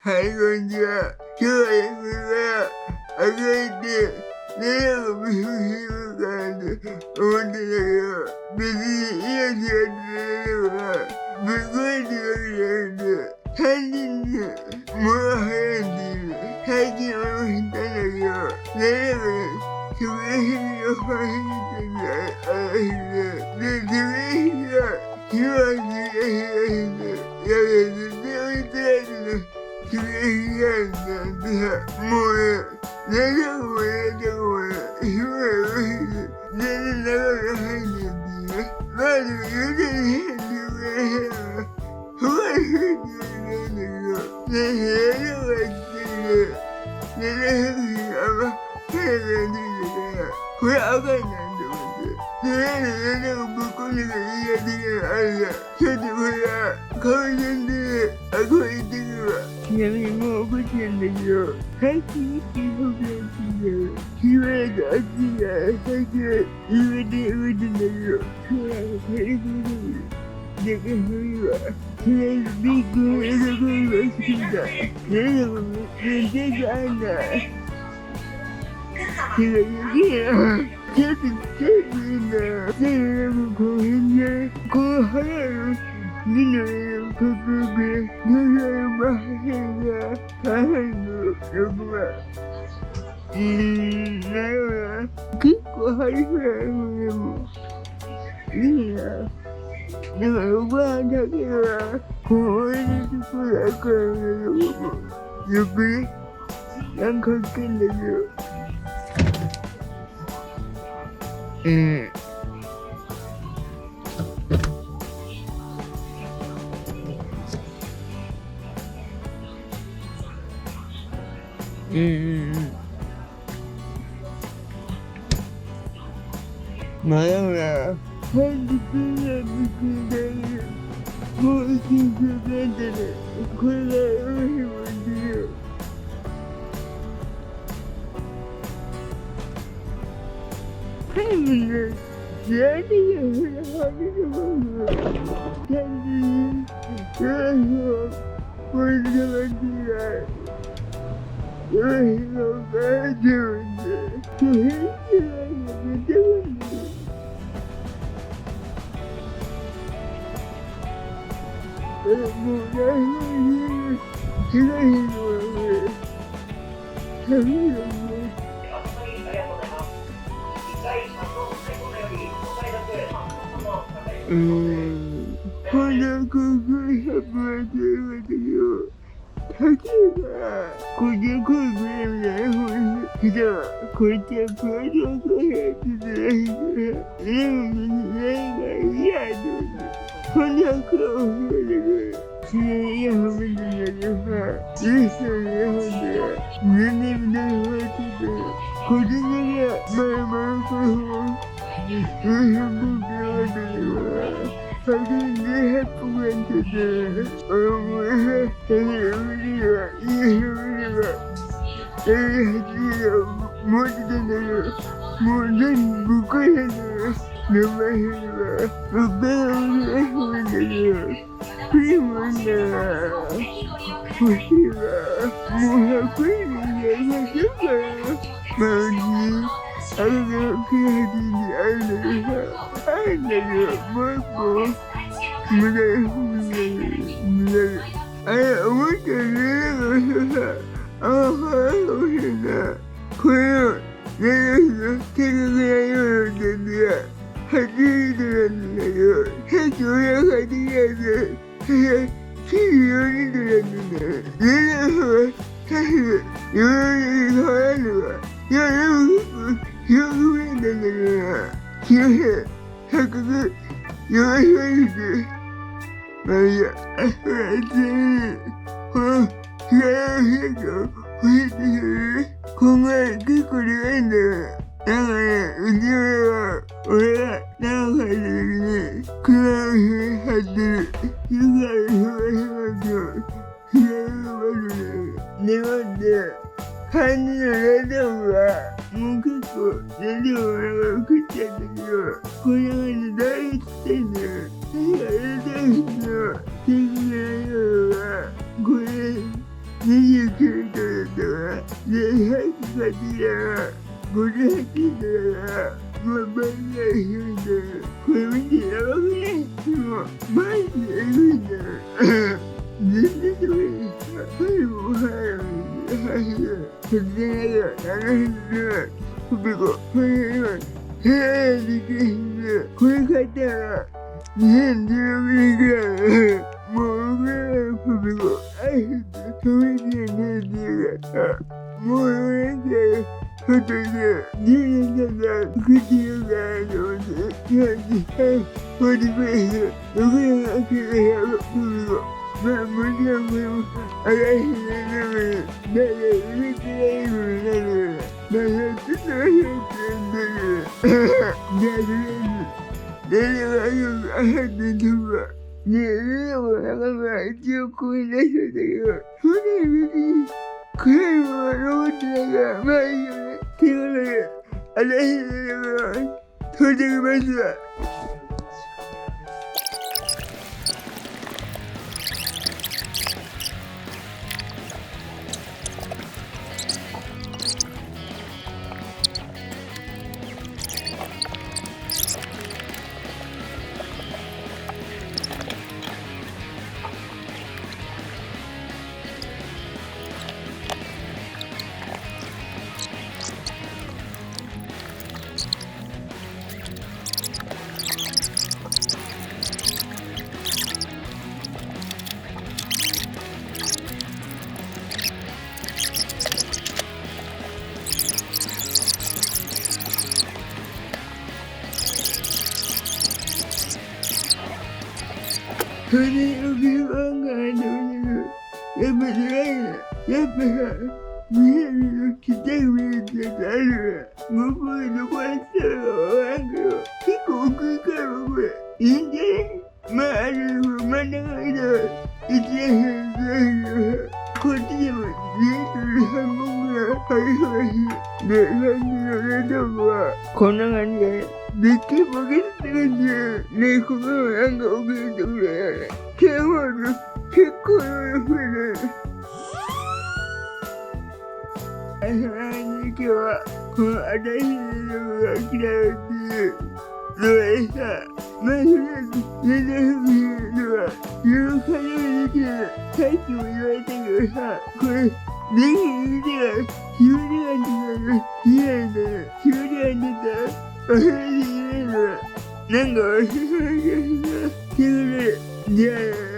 はい、こんにちは。今日はこれから朝行って連絡を欲しいのかなって思ってたけど、別に命が出れればぶっ壊れてるわけじゃなくて、単純に物が早いっていう。最近俺も知ったんだけど、連絡で食料品のファンヒットがあるで、食料品が昼は昼が昼で、絶対置いてないけど、食料品があるんだってさ、もうね、冷蔵庫も昼が欲しいで、全然中身入んないっていうね。まあでも言うてね、自分がね、そこまで増えてるわけないんだけど、冷蔵庫が来てるで、冷蔵庫があんま早くなってきたから、これあかんなって思って。とりあえず冷蔵庫ぶっ込んでからいいや的なのあるじゃん。ちょっとこれは、顔線で、これ言ってくるわ。ちなみにもう怒ってるんだけど、最近って僕が言ってんだよ。しばらく暑いから、最近は夕方に動いてんだけど、今日は軽く動く。だからそういうわ。とりあえずビッグの冷蔵庫が好きだ。冷蔵庫めっちゃあんだ。てか、余計な。ちょっといいんだよ。だけどこう変じゃない？こう早いみんなの克服で、どうせマッハが大変の6番。なるほど。結構ハリフライもでも、いいな。だから6番だけは、こう俺のところだからよくね、なんか書けんだけど。まあだから本日は僕だけど、もう緊張があったらこれがよしもんでよ。タイムがやりがほらはげるもの単純にこれで間違いよしもんからって思ってそれじゃないのめちゃめちゃもう何も言えないすごいのはこれ寒いよね。こんな高校100万と言われたけど、例えば、これでこういうみたいな本けど、こいつはプロジェクトやっててないから、でも別にないからいいやと思って。そんな苦労するんだけど、ちなみにイヤホン見てんだけどさ、リストのイヤホンでは、全然見たい方やってて、個人的には前々この本、200本くらいだけど、最近18本やってて、俺もね、だけど見れば、いいよ見れば、8が持ってたんだけど、もう全部ぶっ壊れたんだよ。名前言えば、僕が見ればいいんだけど、プリもいいんだから欲しいわ。もう100円でやりましょうかな。まあうちにあれが9月にあるんだけどさ、あるんだけど、もう一個無駄にあれ思ったよね。さ、あんま払うかもしれんな。これを連絡の手書きなようなってやつ8リットルなんだけど、さっき俺が買ってきたやつ、94リットルなんだよ。連絡は確か4年で変わらんのか。いや、でも結構広く見えたんだけどな。すいません。早速、よろしくお願いします。まあいいや。ほら、ちなみに、このスカイロード欲しいっていう今回結構でかいんだよ。なんかね、うちは、俺が長かった時に、車の上に貼ってる。よくある東と、左のバスで、でもって、感じの冷蔵庫が、もう結構、冷蔵庫が食っちゃったけど、こんな感じでだいぶちっちゃいんだよ。確か冷蔵庫の天気の量が、これ、29ドルとか、で、100買ってたら、58ドルだから、まあ、倍ぐらいするんだよ。これ見てやばくない？もう、マジでエグいんだよ。全然それにさ、最後は払うのに、突然だから、70ドル、コピコ、これ今、できるんだよ。これ買ったら、2016年くらい、もう僕らのコピコ、止めてねっていうか、もう4年くらい、外で10年間が口ようかなと思って、実際、フォーティペース、僕らが開けた100コピコ。まあもちろんこれも新しいの中で誰か入れてないのになるからまあちょっと忘れてるんだけどじゃあとりあえず誰がよく上がって飛ぶわねえでも仲間一応声出したんだけどそれ別に声も残ってないからまあいいよねっていうことで新しいの中を到着ますわそれでよくよく考えてみたけど、やっぱ辛いな。やっぱさ、南の北国ってやつあるわ。向こうでどこやってたのかわからんけど、結構奥行くからこれ。いいんじゃね？まあ、真ん中見たら、1年生ずらいけどさ、こっちでも3本ぐらいありそうだし、で、さっきの冷凍庫は、こんな感じで、でっけえポケットって感じで、ね、ここもなんか置けるところやね。キャンホール、結構増えたね。そんな感じで今日は、この新しい冷蔵庫が来たよっていうのでさ、まあ、とりあえず、冷凍服いうのは、いろいろ可能できる。さっきも言われたけどさ、これ、電気入れてから、4時間とかが好きなんだよ。4時間出たら、忘れていないのは、なんか忘れそうな気がするな。ということで、じゃあ